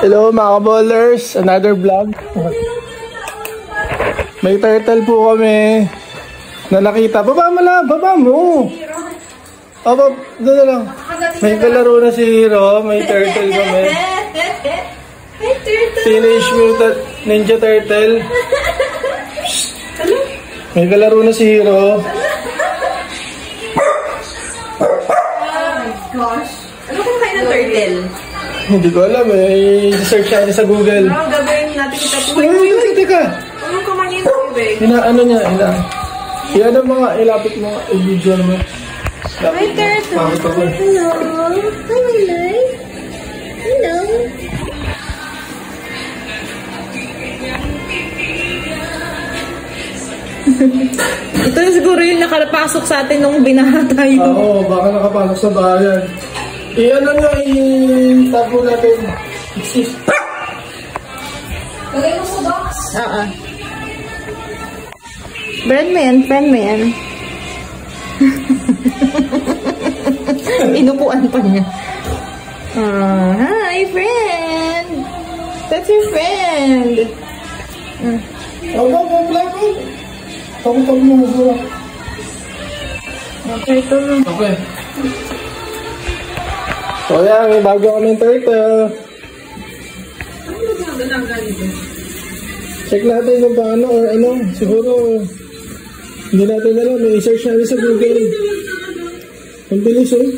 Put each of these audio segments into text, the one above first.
Hello mga ballers, another vlog. May turtle po kami na nakita. Baba mo lang, baba mo. Doon na lang. May kalaro na si Hero, may turtle kami. Teenage Mutant Ninja Turtle. May kalaro na si Hero. Oh my gosh. Ano kung kayo ng turtle? Hindi ko alam eh. I-search natin sa Google. Ano gagawin natin kita? Teka. Anong kumangin mo, babe? Ano niya? Yan ang mga ilapit mo. I-video mo. May turtle. Hello. Hi, my life. Hello. Ito na siguro yung nakalapasok sa atin nung binaha tayo. Oo, baka nakapasok sa bayan. Ano nga, i-tago natin. Lagay mo sa box. Friend mo yan. Inupuan pa niya. Hi, friend. That's your friend. Tawag mo mo. Okay, ito na. Okay. So yan, may bago kaming turtle. Ano ba magandang ganito? Check natin kung paano or ano. Siguro, hindi natin alam. May i-search natin sa Google. Ang bilis eh.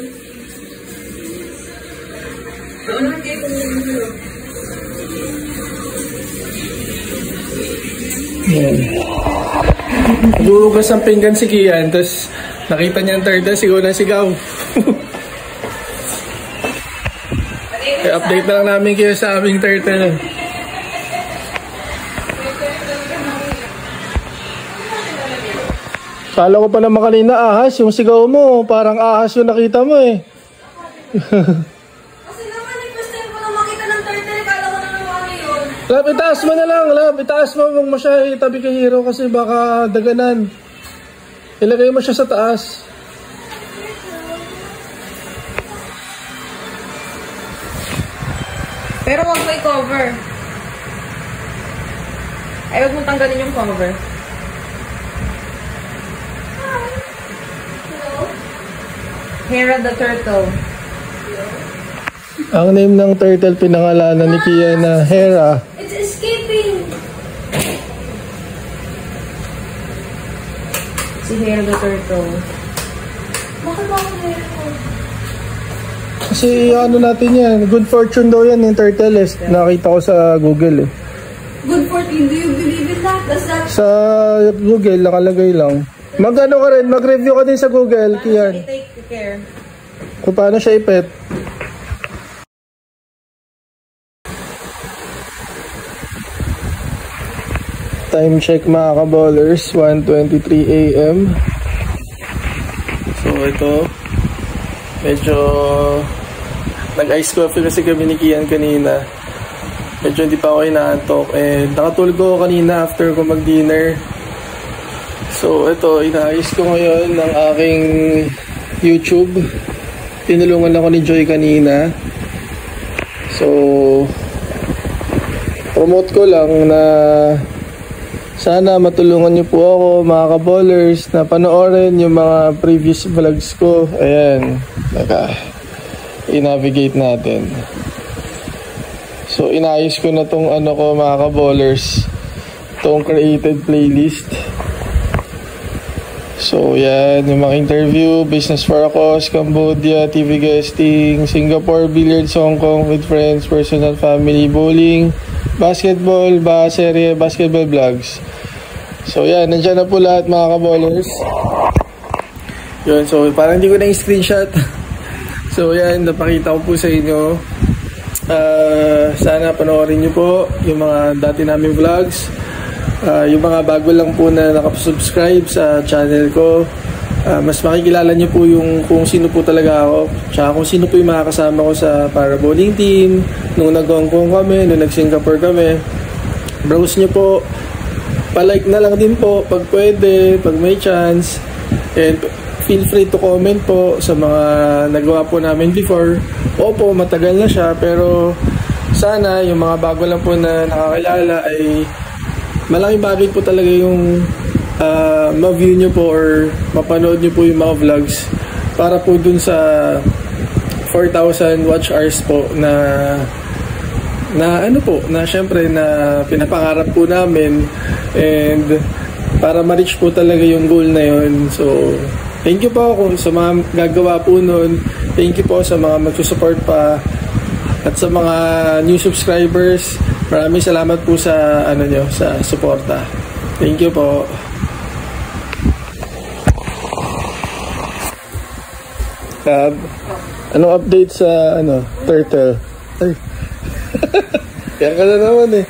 Yan. Nagurugas ang pinggan si Kian, tapos nakita niya ang turtle, siguro na sigaw. Update na lang namin kayo sa aming turtle. Kala ko pa naman kanina ahas, yung sigaw mo, parang ahas yung nakita mo eh. Kasi naman, first time ko na makita ng turtle, kala ko na naman yun. Lab, itaas mo na lang, Lab, itaas mo, huwag mo siya itabi kay Hero kasi baka daganan. Ilagay mo siya sa taas. Pero wag mo i-cover. Ay, wag mo tanggalin yung cover. Hera the turtle. Ang name ng turtle pinangalanan ni Kian na Hera. It's escaping. Si Hera the turtle. Bakit ba ako meron? Kasi ano natin yan, good fortune daw yan yung turtle eh. Nakita ko sa Google eh. Good fortune. Do you believe in that? Does that... Sa Google, nakalagay lang. Mag-ano ka rin, mag-review ka din sa Google, Kian. Take care. Kung paano siya ipet. Time check mga ka-ballers, 1:23 AM. So ito, medyo nag-ice coffee kasi kami ni Kian kanina. Medyo hindi pa ako inaantok. And nakatulog ako kanina after ko mag-dinner. So ito, inaayos ko ngayon ng aking YouTube. Tinulungan ako ni Joy kanina. So promote ko lang na sana matulungan niyo po ako mga ka-ballers na panoorin yung mga previous vlogs ko. Ayan, i-navigate natin. So inayos ko na tong ano ko mga ka-ballers, tong created playlist. So yan, yung mga interview, business for a cause, Cambodia, TV guesting, Singapore, billiards, Hong Kong with friends, personal, family, bowling, basketball, serye, basketball vlogs. So yan, nandiyan na po lahat mga ka-ballers. Yun, so parang hindi ko na i-screenshot. So yan, napakita ko po sa inyo. Sana panoorin nyo po yung mga dati namin vlogs. Yung mga bago lang po na nakasubscribe sa channel ko, mas makikilala nyo po yung kung sino po talaga ako, tsaka kung sino po yung mga kasama ko sa para bowling team nung nag-Hong Kong kami, nung nag-Singapore kami. Browse nyo po, palike na lang din po pag pwede, pag may chance, and feel free to comment po sa mga nagawa po namin before. Opo, matagal na siya pero sana yung mga bago lang po na nakakilala ay malaking bagay po talaga yung ma-view nyo po or mapanood nyo po yung mga vlogs para po dun sa 4,000 watch hours po na ano po, na syempre na pinapangarap po namin, and para ma-reach po talaga yung goal na yun. So thank you po kung sa mga gagawa po nun, thank you po sa mga magsusupport pa, at sa mga new subscribers, maraming salamat po sa ano nyo, sa suporta. Thank you po. Anong update sa turtle? Ay. Yan ka na naman eh.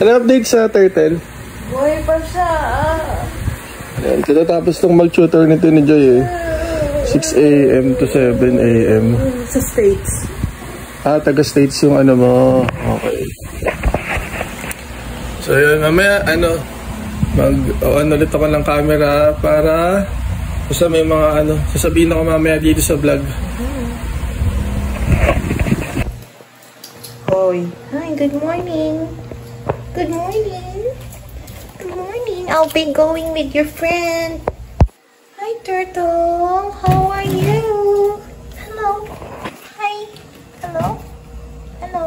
Anong update sa turtle? Buhay pa siya. Ayan, katatapos nung mag-tutor nito ni Joy eh. 6 a.m. to 7 a.m. Sa States. Taga-States yung ano mo. Okay. So yun, mamaya mag-on ulit ako ng camera para basta may mga sasabihin ako mamaya dito sa vlog. Hoy. Hi, good morning. Good morning. Good morning. I'll be going with your friend. Hi, Turtle. How are you? Hello. Hi. Hello. Hello.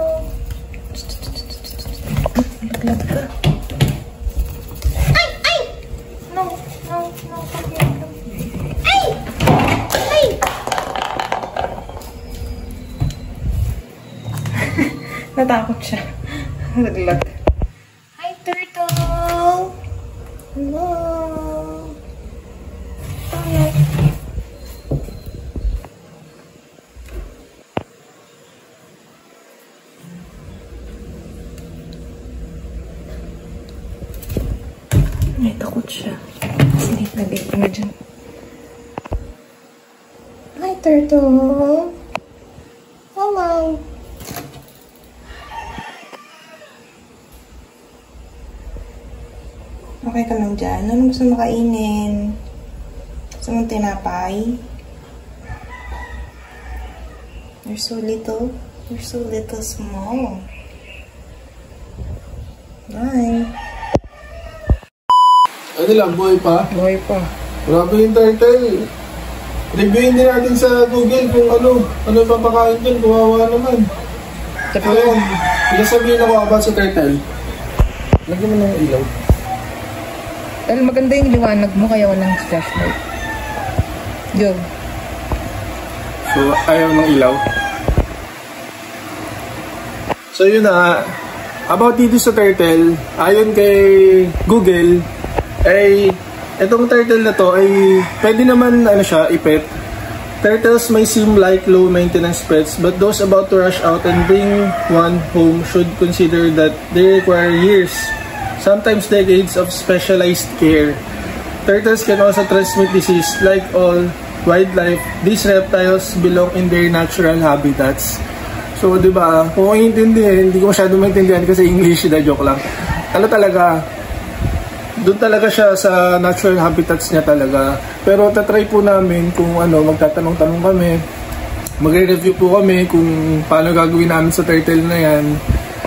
Ay! Ay! No. No. No. Ay! Ay! Natakot siya. Naglag. Hi, Turtle. Hello. Hi. Ay, takot siya. Sige, nagay ko na dyan. Hi, Turtle. Hello. Okay ka lang dyan. Ano gusto makainin? Gusto mong tinapay? You're so little. You're so little small. Bye. Ano lang, buhay pa? Buhay pa. Grabe yung turtle. Reviewin din natin sa Google kung ano pa pakain dyan. Kawawa naman. Ayun, pinasabihin ako about sa turtle. Lagyan mo ng ilaw. Dahil maganda yung liwanag mo, kaya walang flashlight. Go. So, ayaw ng ilaw. So, yun na. About dito sa turtle, ayon kay Google, ay itong turtle na to ay pwede naman ipet. Turtles may seem like low-maintenance pets, but those about to rush out and bring one home should consider that they require years, sometimes decades of specialized care. Turtles can also transmit disease. Like all wildlife, these reptiles belong in their natural habitats. So, di ba, kung iintindihin, hindi ko masyado maintindihan kasi English, joke lang. Talaga, doon talaga siya sa natural habitats niya talaga. Pero tatry po namin kung magtatanong-tanong kami, magre-review po kami kung paano gagawin namin sa turtle na yan.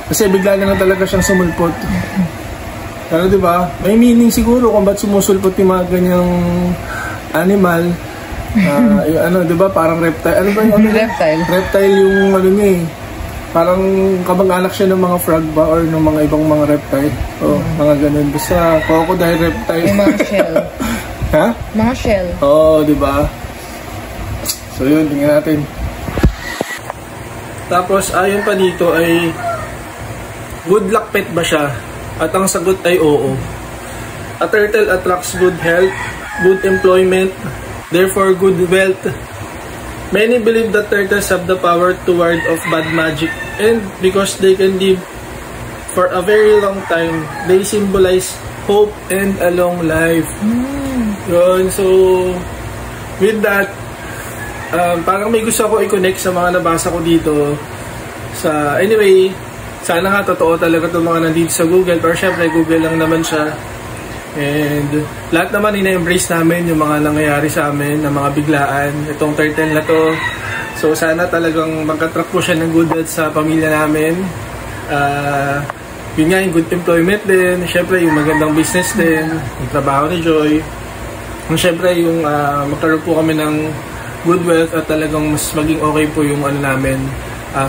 Kasi bigla na lang talaga siyang sumulpot. Pero diba, may meaning siguro kung ba't sumusulpot yung mga ganyang animal. Diba, parang reptile. Ano ba yung Reptile. Reptile yung niya eh. Parang kamag-anak siya ng mga frog ba or ng mga ibang mga reptile. Mga ganun. Basta crocodile reptile. Yung mga shell. Ha? Mga shell. Diba? So yun, tingnan natin. Tapos, ayon pa dito ay good luck pet ba siya? At ang sagot ay oo. A turtle attracts good health, good employment, therefore good wealth. Many believe that turtles have the power to ward off bad magic, and because they can live for a very long time, they symbolize hope and a long life. Yun, so with that, parang may gusto ako i-connect sa mga nabasa ko dito. Anyway, sana nga totoo talaga itong mga nandito sa Google, pero syempre Google lang naman siya. And lahat naman ina-embrace namin yung mga nangyayari sa amin na mga biglaan. Itong turtle na to, So sana talagang magka-track po siya ng good health sa pamilya namin. Yun nga, yung good employment din, syempre yung magandang business din, yung trabaho ni Joy. Syempre yung magkaroon po kami ng good wealth at talagang mas maging okay po yung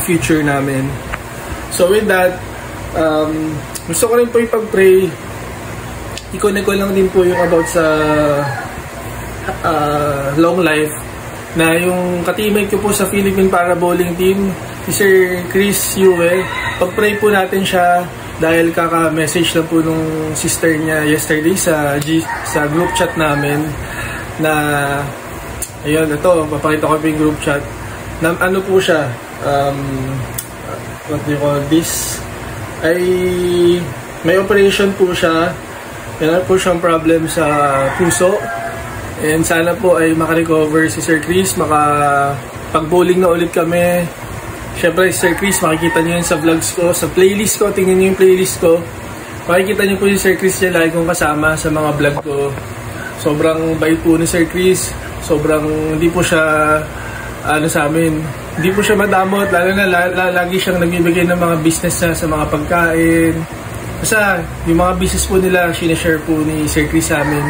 future namin. So with that, gusto ko rin po ipag-pray. I-connect ko lang din po yung about sa long life na yung ka-teammate ko po sa Philippine Para Bowling Team, si Sir Chris Yue. Pag-pray po natin siya dahil kaka-message lang po nung sister niya yesterday sa group chat namin na ayun, ito, papakita ko po yung group chat na ano po siya, what do you call this, ay may operation po siya. Meron po siyang problem sa puso. And sana po ay makarecover si Sir Chris, pag-bowling na ulit kami. Siyempre, Sir Chris, makikita niyo yun sa vlogs ko, sa playlist ko, tingnan niyo yung playlist ko. Makikita niyo po si Sir Chris niya, lagi kong kasama sa mga vlog ko. Sobrang bait po ni Sir Chris, sobrang hindi po siya, sa amin, hindi po siya madamot, lalo na lagi siyang nagbibigay ng mga business na sa mga pagkain. Basta, yung mga business po nila, sinashare po ni Sir Chris sa amin.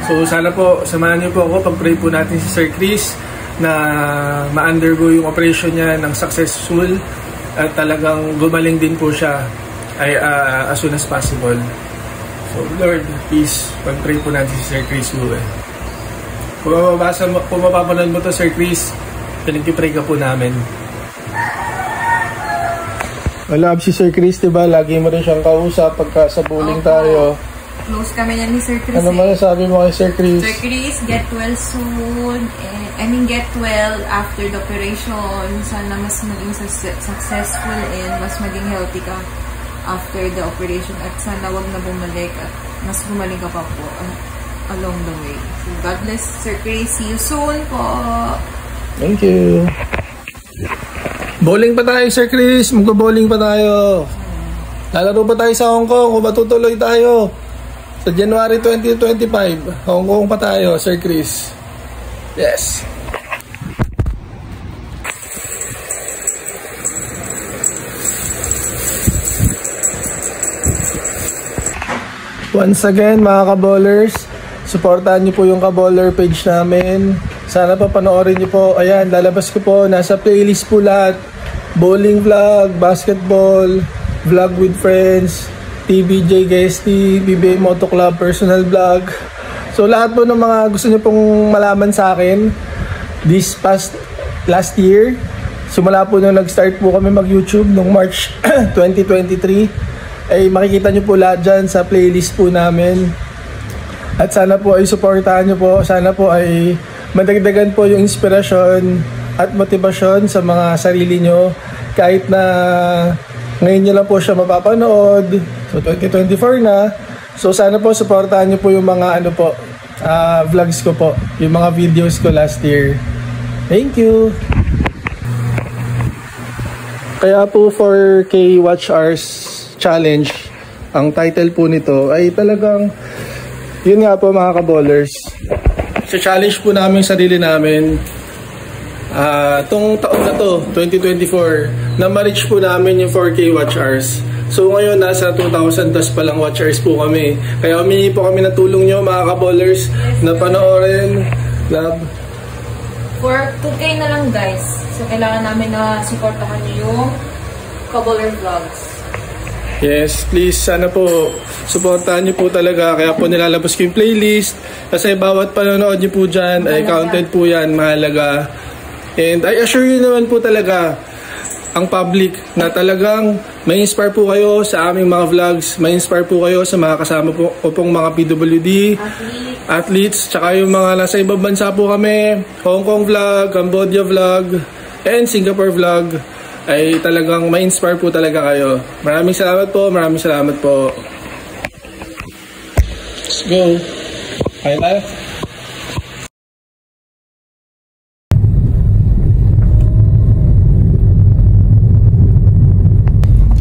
So, sana po, samahan niyo po ako, pag-pray po natin si Sir Chris na ma-undergo yung operation niya ng successful at talagang gumaling din po siya as soon as possible. So, Lord, please, pag-pray po natin si Sir Chris Lue. Kung mapapanood mo to, Sir Chris, pinag-pray ka po namin. Love si Sir Chris, diba? Lagi mo rin siyang kausap pagka sa bowling tayo. Close kami yan ni Sir Chris. Ano man sabi mo kay Sir Chris? Sir Chris, get well soon. Get well after the operation. Sana mas maging successful and mas maging healthy ka after the operation. At sana wag na bumalik at mas gumaling ka pa po along the way. So God bless Sir Chris. See you soon po. Thank you. Bowling pa tayo, Sir Chris. Mag-bowling pa tayo. Lalaro pa tayo sa Hong Kong. O matutuloy tayo. Sa January 2025. Hong Kong pa tayo, Sir Chris. Yes. Once again, mga ka-bowlers, supportahan niyo po yung ka-bowler page namin. Sana pa panoorin niyo po. Ayan, lalabas ko po. Nasa playlist po lahat. Bowling vlog, basketball, vlog with friends, TBJ GST, BBA Moto Club, personal vlog. So lahat po ng mga gusto niyo pong malaman sa akin last year. Simula po nung nag-start po kami mag-YouTube nung March 2023. Ay makikita niyo po lahat dyan sa playlist po namin. At sana po ay supportahan niyo po. Sana po ay madagdagan po yung inspirasyon at motivasyon sa mga sarili nyo. Kahit na ngayon nyo lang po siya mapapanood. So 2024 na. So sana po supportahan nyo po yung mga vlogs ko po. Yung mga videos ko last year. Thank you! Kaya po 4K watch hours challenge, ang title po nito ay talagang yun nga po mga ka-bowlers. So challenge po namin sarili namin itong taon na to, 2024, na ma-reach po namin yung 4K watch hours. So ngayon nasa 2,000 plus pa lang watch hours po kami. Kaya humingi po kami ng tulong nyo mga ka-bowlers na panoorin. Love. For 2K na lang guys. So kailangan namin na supportahan nyo yung ka-bowler vlogs. Yes, please, sana po supportahan niyo po talaga. Kaya po nilalabas ko yung playlist. Kasi bawat panonood niyo po dyan ay counted po yan, mahalaga. And I assure you naman po talaga ang public na talagang may inspire po kayo sa aming mga vlogs. May inspire po kayo sa mga kasama po pong mga PWD, athletes, tsaka yung mga nasa ibang bansa po kami. Hong Kong vlog, Cambodia vlog, and Singapore vlog. Ay talagang ma-inspire po talaga kayo. Maraming salamat po, maraming salamat po. Let's go. Kaya tayo.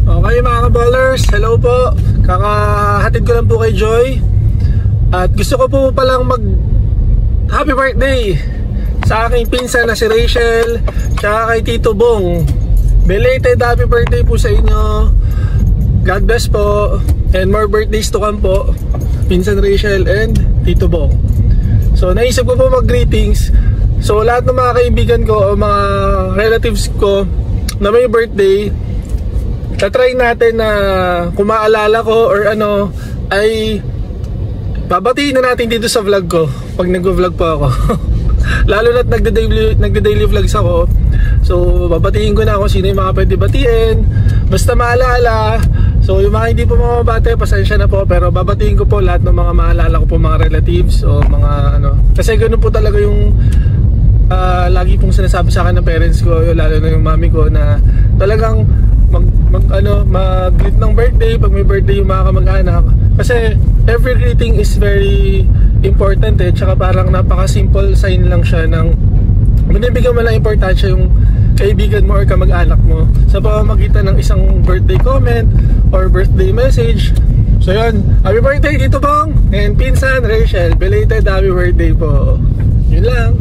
Okay mga ka-bowlers, hello po. Kakahatid ko lang po kay Joy. At gusto ko po palang happy birthday sa aking pinsan na si Rachel, tsaka kay Tito Bong. Belated happy birthday po sa inyo. God bless po. And more birthdays to come po, Pinsan Rachel and Tito Bong. So naisip ko po mag-greetings. So lahat ng mga kaibigan ko o mga relatives ko na may birthday, tatry natin na kung maalala ko or ano, ay babatiin na natin dito sa vlog ko pag nag-vlog pa ako. Lalo na't nagde-daily vlogs ako. So babatiin ko na kung sino yung mga pwede batiin, basta maalala. So yung mga hindi po mamabate, pasensya na po, pero babatiin ko po lahat ng mga maalala ko po, mga relatives o mga ano. Kasi ganoon po talaga yung lagi pong sinasabi sa akin ng parents ko, lalo na yung mami ko, na talagang mag-greet ng birthday pag may birthday yung mga kamag-anak. Kasi every greeting is very important eh, tsaka parang napaka-simple sign lang siya ng binibigyan mo lang importansya yung kaibigan mo or kamag-anak mo sa pamamagitan ng isang birthday comment or birthday message. So yun, happy birthday Tito Bong and Pinsan Rachel, belated happy birthday po. Yun lang.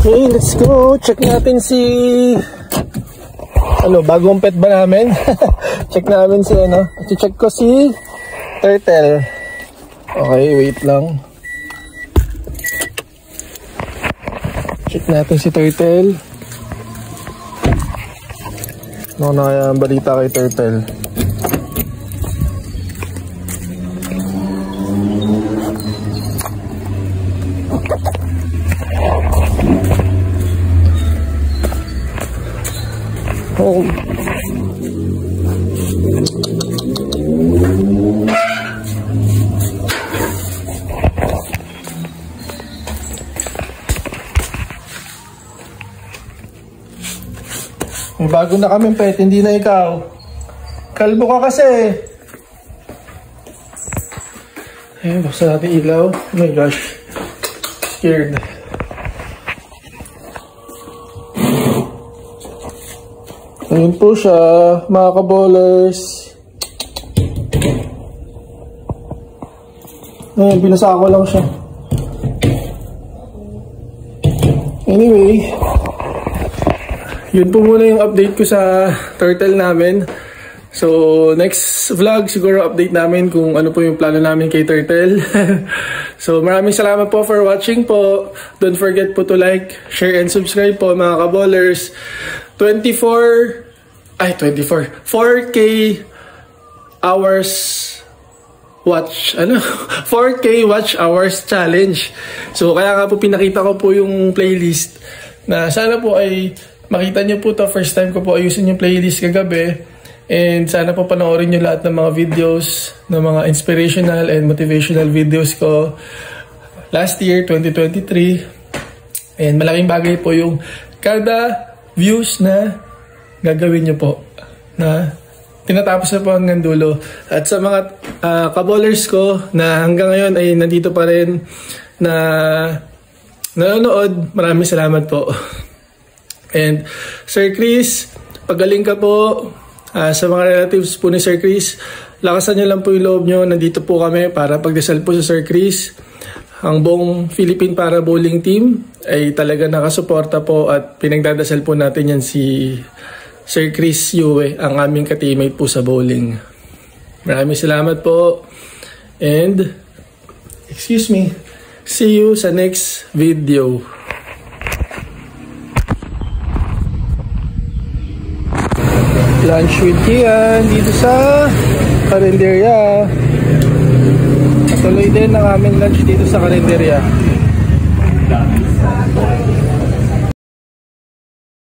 Okay, let's go. Check natin si bagong pet ba namin? Check namin si check ko si Turtle. Okay, wait lang. Check natin si Turtle. Ano na kaya ang balita kay Turtle? Oh. May bago na kami pet, hindi na ikaw. Kalbo ka kasi. Ayun, buksan natin ilaw. Oh my gosh. Scared. Ayun po siya, mga ka-ballers. Ayun, binasa ko lang siya. Anyway, yun po muna yung update ko sa turtle namin. So, next vlog, siguro update namin kung ano po yung plano namin kay Turtle. So, maraming salamat po for watching po. Don't forget po to like, share, and subscribe po mga ka-ballers. 4K hours watch, 4K watch hours challenge. So, kaya nga po pinakita ko po yung playlist na sana po ay makita nyo po to. First time ko po ayusin yung playlist kagabi. And sana po panoorin nyo lahat ng mga videos, ng mga inspirational and motivational videos ko last year, 2023. And malaking bagay po yung kada views na gagawin nyo po, na tinatapos na po hanggang dulo. At sa mga ka-ballers ko na hanggang ngayon ay nandito pa rin na nanonood, maraming salamat po. And Sir Chris, pagaling ka po. Sa mga relatives po ni Sir Chris, lakasan nyo lang po yung loob nyo. Nandito po kami para pagdasal po sa Sir Chris. Ang buong Philippine Para Bowling Team ay talaga nakasuporta po at pinagdadasal po natin yan si Sir Chris Yue, ang aming ka-teammate po sa bowling. Maraming salamat po. And, excuse me, see you sa next video. Lunch with Kian dito sa Carinderia. Patuloy din ang aming lunch dito sa Carinderia.